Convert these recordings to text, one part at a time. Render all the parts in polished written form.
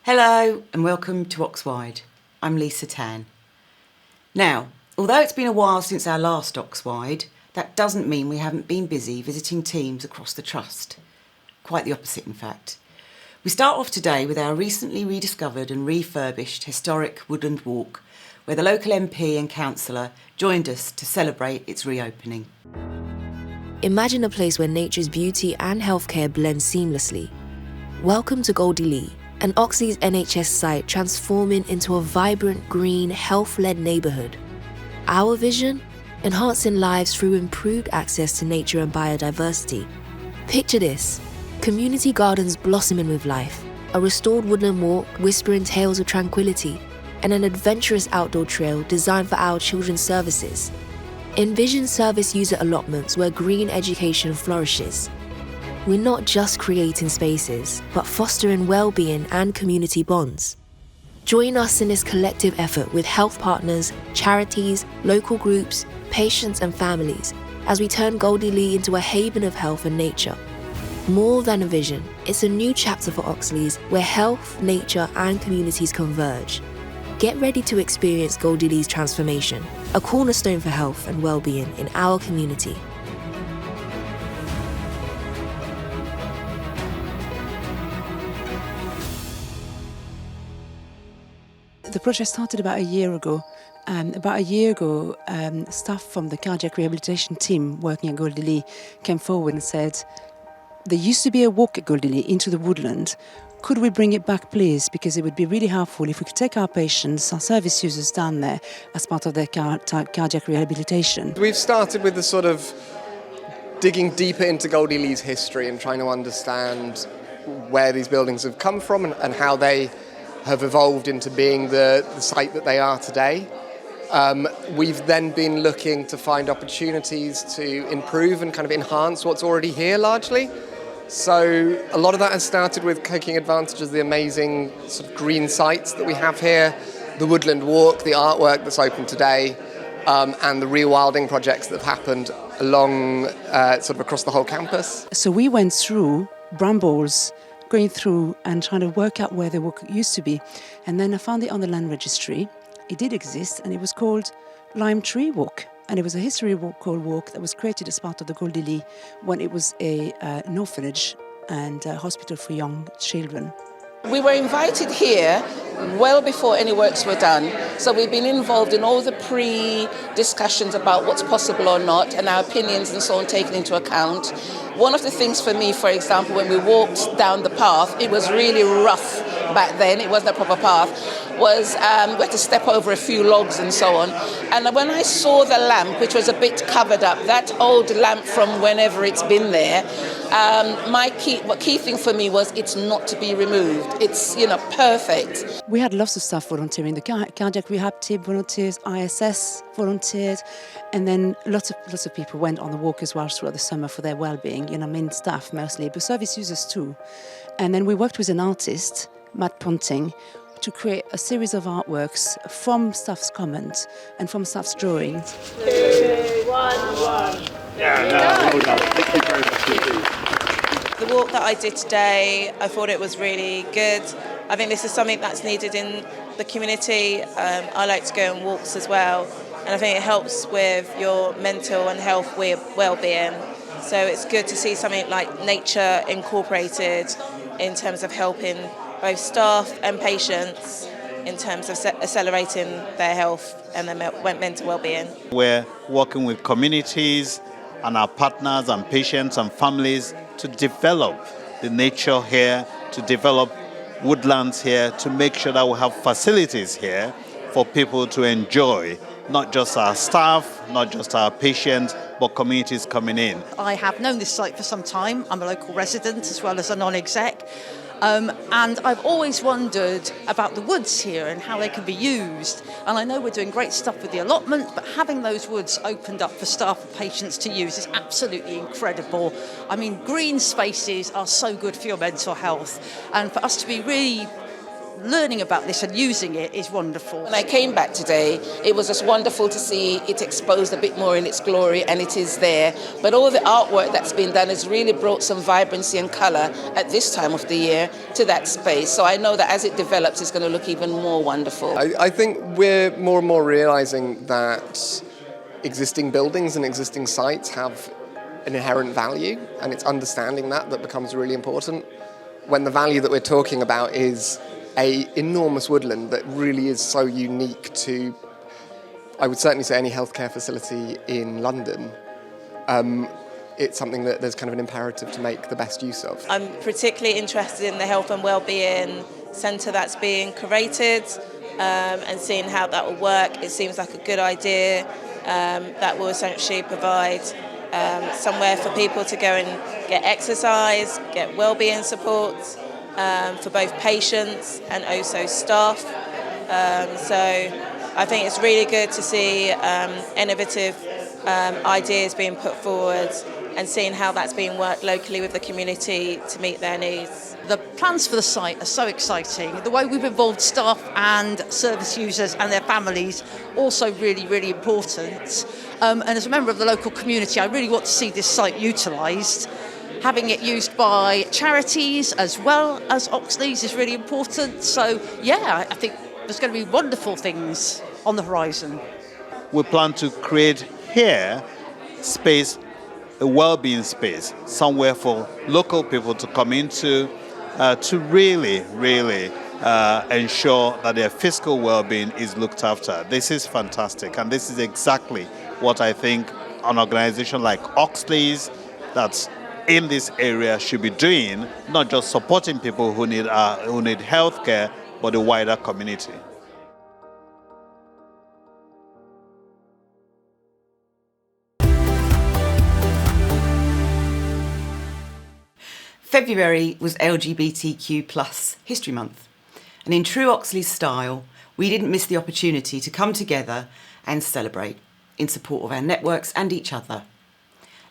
Hello and welcome to Oxwide. I'm Lisa Tan. Now, although it's been a while since our last Oxwide, that doesn't mean we haven't been busy visiting teams across the Trust. Quite the opposite, in fact. We start off today with our recently rediscovered and refurbished historic woodland walk, where the local MP and councillor joined us to celebrate its reopening. Imagine a place where nature's beauty and healthcare blend seamlessly. Welcome to Goldie Leigh, an Oxley's NHS site transforming into a vibrant, green, health-led neighbourhood. Our vision? Enhancing lives through improved access to nature and biodiversity. Picture this: community gardens blossoming with life, a restored woodland walk whispering tales of tranquility, and an adventurous outdoor trail designed for our children's services. Envision service user allotments where green education flourishes. We're not just creating spaces, but fostering well-being and community bonds. Join us in this collective effort with health partners, charities, local groups, patients and families as we turn Goldie Leigh into a haven of health and nature. More than a vision, it's a new chapter for Oxley's where health, nature and communities converge. Get ready to experience Goldie Leigh's transformation, a cornerstone for health and well-being in our community. The project started about a year ago. Staff from the cardiac rehabilitation team working at Goldie Leigh came forward and said, there used to be a walk at Goldie Leigh into the woodland. Could we bring it back, please? Because it would be really helpful if we could take our patients, our service users down there as part of their cardiac rehabilitation. We've started with the sort of digging deeper into Goldie Leigh's history and trying to understand where these buildings have come from and how they have evolved into being the site that they are today. We've then been looking to find opportunities to improve and kind of enhance what's already here largely. So a lot of that has started with taking advantage of the amazing sort of green sites that we have here, the woodland walk, the artwork that's open today, and the rewilding projects that have happened along sort of across the whole campus. So we went through brambles, going through and trying to work out where the walk used to be. And then I found it on the land registry. It did exist, and it was called Lime Tree Walk. And it was a historical walk that was created as part of the Goldie Leigh when it was an orphanage and a hospital for young children. We were invited here well before any works were done. So we've been involved in all the pre-discussions about what's possible or not, and our opinions and so on taken into account. One of the things for me, for example, when we walked down the path, it was really rough back then, it wasn't a proper path, was we had to step over a few logs and so on. And when I saw the lamp, which was a bit covered up, that old lamp from whenever it's been there, key thing for me was it's not to be removed. It's, perfect. We had lots of staff volunteering. The cardiac rehab team volunteers, ISS volunteered, and then lots of people went on the walk as well throughout the summer for their well-being. Staff mostly, but service users too. And then we worked with an artist, Matt Ponting, to create a series of artworks from staff's comments and from staff's drawings. 2, 1. Well done. Thank you very much indeed. The walk that I did today, I thought it was really good. I think this is something that's needed in the community. I like to go on walks as well, and I think it helps with your mental and health well-being. So it's good to see something like nature incorporated in terms of helping both staff and patients in terms of accelerating their health and their mental well-being. We're working with communities and our partners and patients and families to develop the nature here, to develop woodlands here, to make sure that we have facilities here for people to enjoy, not just our staff, not just our patients, but communities coming in. I have known this site for some time. I'm a local resident as well as a non-exec. And I've always wondered about the woods here and how they can be used. And I know we're doing great stuff with the allotment, but having those woods opened up for staff and patients to use is absolutely incredible. I mean, green spaces are so good for your mental health. And for us to be really learning about this and using it is wonderful. When I came back today, it was just wonderful to see it exposed a bit more in its glory, and it is there. But all the artwork that's been done has really brought some vibrancy and colour at this time of the year to that space. So I know that as it develops, it's going to look even more wonderful. I think we're more and more realising that existing buildings and existing sites have an inherent value, and it's understanding that becomes really important. When the value that we're talking about is an enormous woodland that really is so unique to, I would certainly say, any healthcare facility in London, it's something that there's kind of an imperative to make the best use of. I'm particularly interested in the health and wellbeing centre that's being curated and seeing how that will work. It seems like a good idea that will essentially provide somewhere for people to go and get exercise, get wellbeing support for both patients and also staff. So I think it's really good to see innovative ideas being put forward and seeing how that's being worked locally with the community to meet their needs. The plans for the site are so exciting. The way we've involved staff and service users and their families, also really, really important. And as a member of the local community, I really want to see this site utilised. Having it used by charities as well as Oxley's is really important. So, yeah, I think there's going to be wonderful things on the horizon. We plan to create here space, a well-being space, somewhere for local people to come into to really ensure that their physical well-being is looked after. This is fantastic, and this is exactly what I think an organization like Oxley's that's in this area should be doing, not just supporting people who need healthcare, but the wider community. February was LGBTQ+ History Month, and in true Oxley's style, we didn't miss the opportunity to come together and celebrate in support of our networks and each other.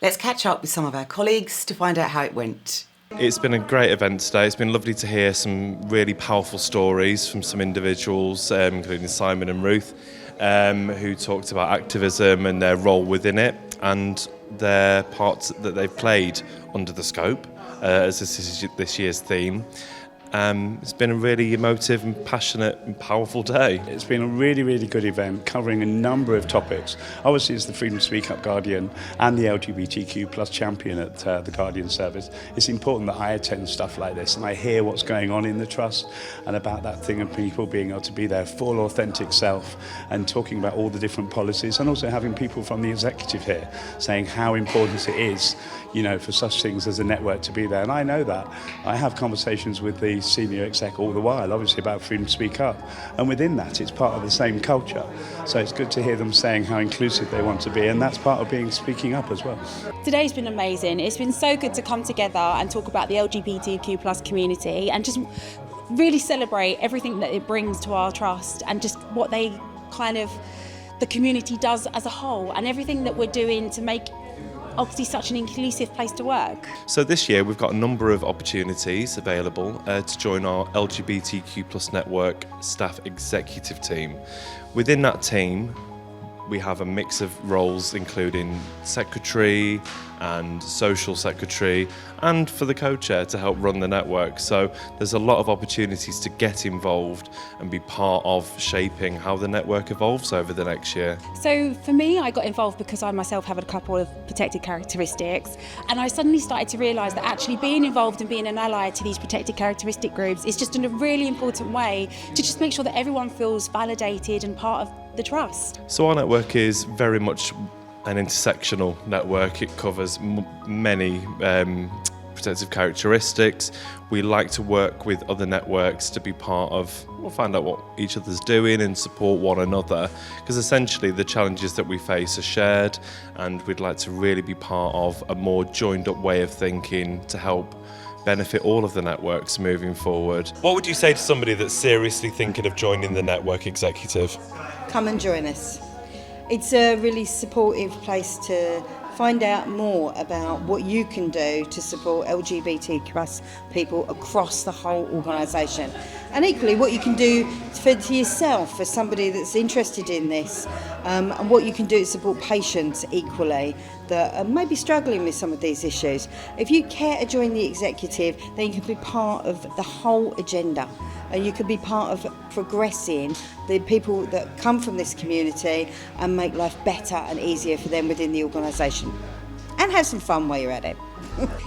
Let's catch up with some of our colleagues to find out how it went. It's been a great event today. It's been lovely to hear some really powerful stories from some individuals, including Simon and Ruth, who talked about activism and their role within it and their parts that they've played under the scope, as this year's theme. It's been a really emotive and passionate and powerful day. It's been a really, really good event covering a number of topics. Obviously, it's the Freedom to Speak Up Guardian and the LGBTQ+ champion at the Guardian service. It's important that I attend stuff like this and I hear what's going on in the Trust and about that thing of people being able to be their full authentic self and talking about all the different policies, and also having people from the executive here saying how important it is, you know, for such things as a network to be there. And I know that. I have conversations with the senior exec all the while, obviously, about freedom to speak up. And within that, it's part of the same culture. So it's good to hear them saying how inclusive they want to be, and that's part of speaking up as well. Today's been amazing. It's been so good to come together and talk about the LGBTQ+ community and just really celebrate everything that it brings to our trust and just what the community does as a whole, and everything that we're doing to make Oxley such an inclusive place to work. So this year we've got a number of opportunities available to join our LGBTQ+ network staff executive team. Within that team we have a mix of roles including secretary and social secretary, and for the co-chair to help run the network. So there's a lot of opportunities to get involved and be part of shaping how the network evolves over the next year. So for me, I got involved because I myself have a couple of protected characteristics, and I suddenly started to realise that actually being involved and being an ally to these protected characteristic groups is just in a really important way to just make sure that everyone feels validated and part of the trust. So our network is very much an intersectional network. It covers many protective characteristics. We like to work with other networks to be part of, we'll find out what each other's doing and support one another, because essentially the challenges that we face are shared, and we'd like to really be part of a more joined up way of thinking to help benefit all of the networks moving forward. What would you say to somebody that's seriously thinking of joining the network executive? Come and join us. It's a really supportive place to find out more about what you can do to support LGBTQ+ people across the whole organisation. And equally, what you can do for yourself, for somebody that's interested in this, and what you can do to support patients equally that are maybe struggling with some of these issues. If you care to join the executive, then you can be part of the whole agenda. And you can be part of progressing the people that come from this community and make life better and easier for them within the organisation. And have some fun while you're at it.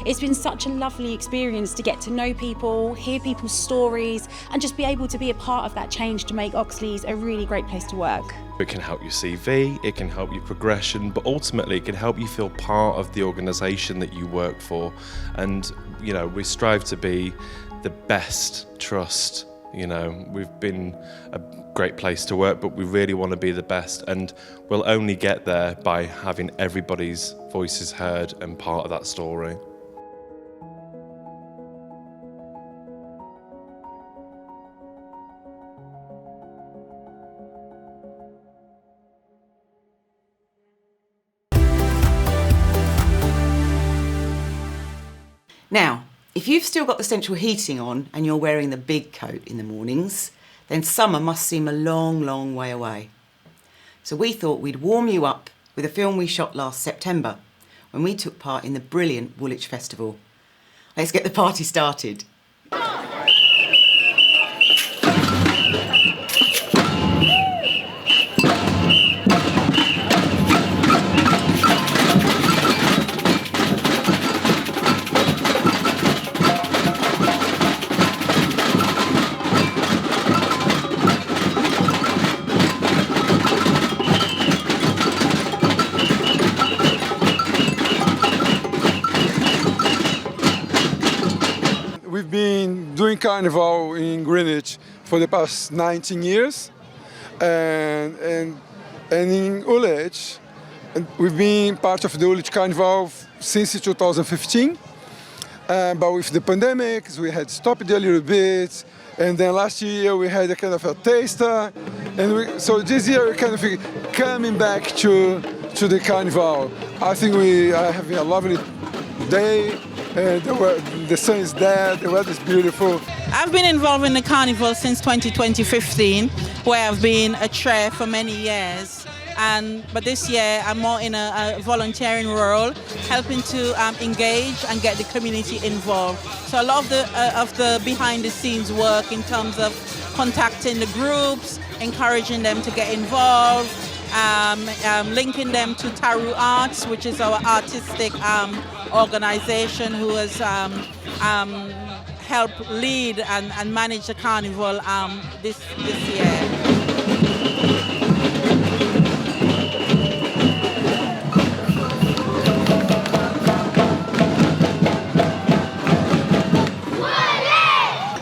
It's been such a lovely experience to get to know people, hear people's stories, and just be able to be a part of that change to make Oxley's a really great place to work. It can help your CV, it can help your progression, but ultimately it can help you feel part of the organisation that you work for. And, you know, we strive to be the best trust. You know, we've been a great place to work, but we really want to be the best, and we'll only get there by having everybody's voices heard and part of that story. Now, if you've still got the central heating on and you're wearing the big coat in the mornings, then summer must seem a long, long way away. So we thought we'd warm you up with a film we shot last September when we took part in the brilliant Woolwich Festival. Let's get the party started. We've been doing Carnival in Greenwich for the past 19 years, and in Woolwich, we've been part of the Woolwich Carnival since 2015. But with the pandemic, we had stopped a little bit, and then last year we had a kind of a taster, and so this year we're kind of coming back to the Carnival. I think we are having a lovely day. The sun is there, the weather is beautiful. I've been involved in the Carnival since 2015, where I've been a chair for many years. But this year I'm more in a volunteering role, helping to engage and get the community involved. So a lot of the behind the scenes work in terms of contacting the groups, encouraging them to get involved, linking them to Taru Arts, which is our artistic organization who has helped lead and manage the carnival this year.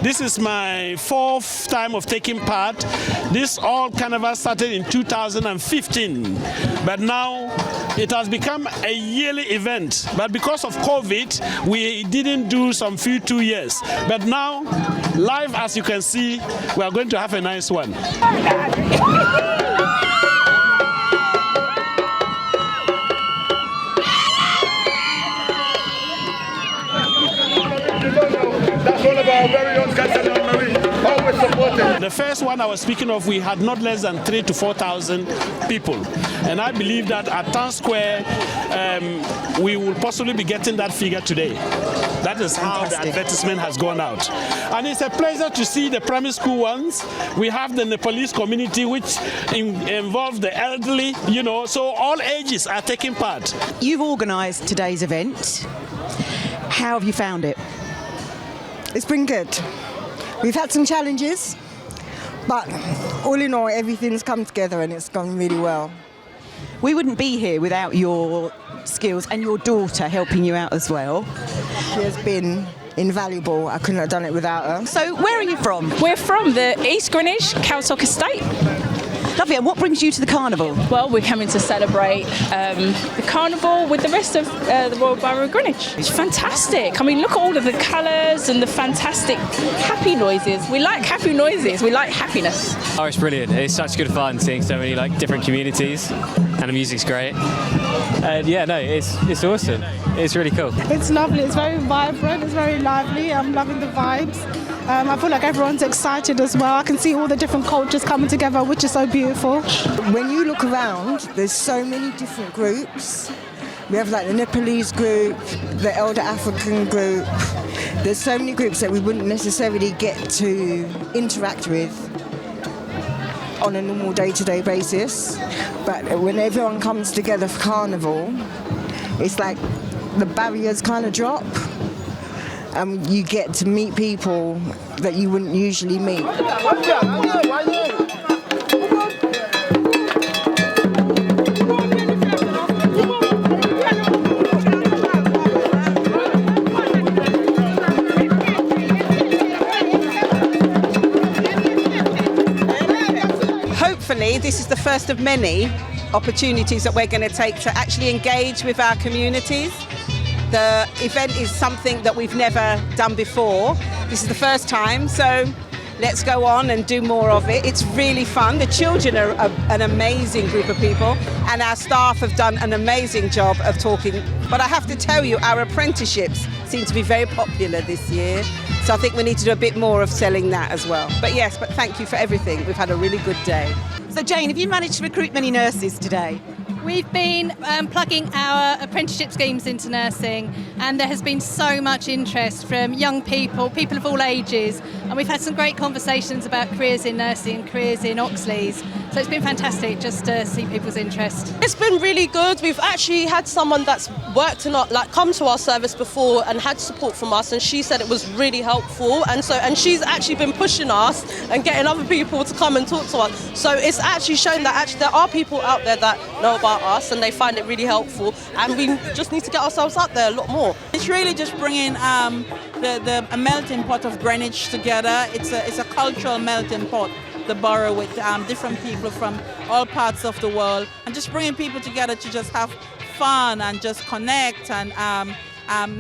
This is my fourth time of taking part. This all carnival started in 2015, but now it has become a yearly event. But because of COVID, we didn't do some 2 years. But now, live as you can see, we are going to have a nice one. That's one of our very own Catalan Marie, always supported. The first one I was speaking of, we had not less than 3,000 to 4,000 people. And I believe that at Town Square, we will possibly be getting that figure today. That is how the advertisement has gone out. And it's a pleasure to see the primary school ones. We have the Nepalese community, which involves the elderly, you know, so all ages are taking part. You've organised today's event. How have you found it? It's been good. We've had some challenges, but all in all, everything's come together and it's gone really well. We wouldn't be here without your skills and your daughter helping you out as well. She has been invaluable. I couldn't have done it without her. So where are you from? We're from the East Greenwich Council Estate. Lovely. And what brings you to the carnival? Well, we're coming to celebrate the carnival with the rest of the Royal Borough of Greenwich. It's fantastic. I mean, look at all of the colours and the fantastic happy noises. We like happy noises. We like happiness. Oh, it's brilliant. It's such good fun seeing so many different communities, and the music's great. And yeah, no, it's awesome. It's really cool. It's lovely. It's very vibrant. It's very lively. I'm loving the vibes. I feel like everyone's excited as well. I can see all the different cultures coming together, which is so beautiful. When you look around, there's so many different groups. We have like the Nepalese group, the Elder African group. There's so many groups that we wouldn't necessarily get to interact with on a normal day-to-day basis. But when everyone comes together for Carnival, it's like the barriers kind of drop. And you get to meet people that you wouldn't usually meet. Hopefully, this is the first of many opportunities that we're going to take to actually engage with our communities. The event is something that we've never done before. This is the first time, so let's go on and do more of it. It's really fun. The children are an amazing group of people, and our staff have done an amazing job of talking. But I have to tell you, our apprenticeships seem to be very popular this year, so I think we need to do a bit more of selling that as well. But yes, but thank you for everything. We've had a really good day. So Jane, have you managed to recruit many nurses today? We've been plugging our apprenticeship schemes into nursing, and there has been so much interest from young people, people of all ages, and we've had some great conversations about careers in nursing and careers in Oxleys. So it's been fantastic just to see people's interest. It's been really good. We've actually had someone that's worked in come to our service before and had support from us, and she said it was really helpful. And she's actually been pushing us and getting other people to come and talk to us. So it's actually shown that actually there are people out there that know about us and they find it really helpful, and we just need to get ourselves out there a lot more. It's really just bringing a melting pot of Greenwich together. It's a cultural melting pot, the borough, with different people from all parts of the world, and just bringing people together to just have fun and just connect and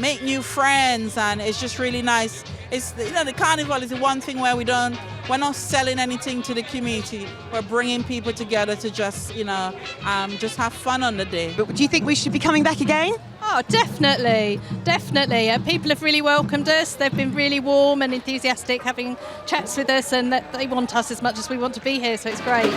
make new friends, and it's just really nice. It's, the carnival is the one thing where we're not selling anything to the community. We're bringing people together to just just have fun on the day. But do you think we should be coming back again? Oh, definitely. People have really welcomed us. They've been really warm and enthusiastic, having chats with us, and that they want us as much as we want to be here, so it's great.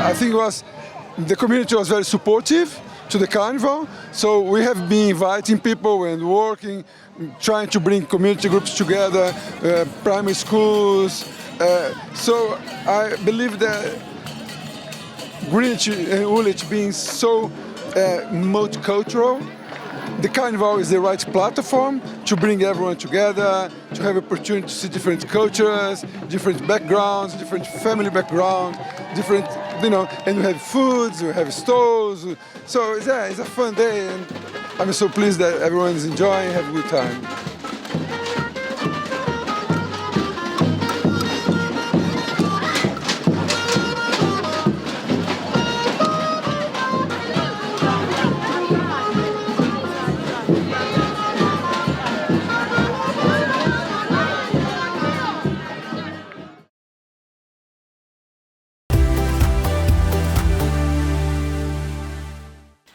I think the community was very supportive to the carnival, so we have been inviting people and working, trying to bring community groups together, primary schools. So I believe that Greenwich and Woolwich being so multicultural, the carnival is the right platform to bring everyone together, to have opportunity to see different cultures, different backgrounds, different family backgrounds, different, and we have foods, we have stalls. So it's a fun day, and I'm so pleased that everyone is enjoying, have a good time.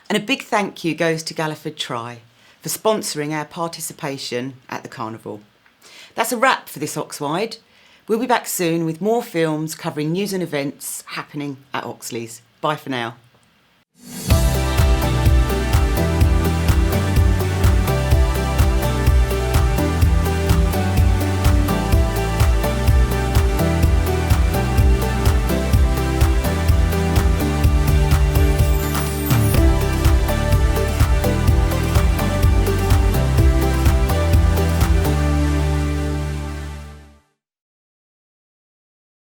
And a big thank you goes to Galliford Try for sponsoring our participation at the Carnival. That's a wrap for this Oxwide. We'll be back soon with more films covering news and events happening at Oxleys. Bye for now.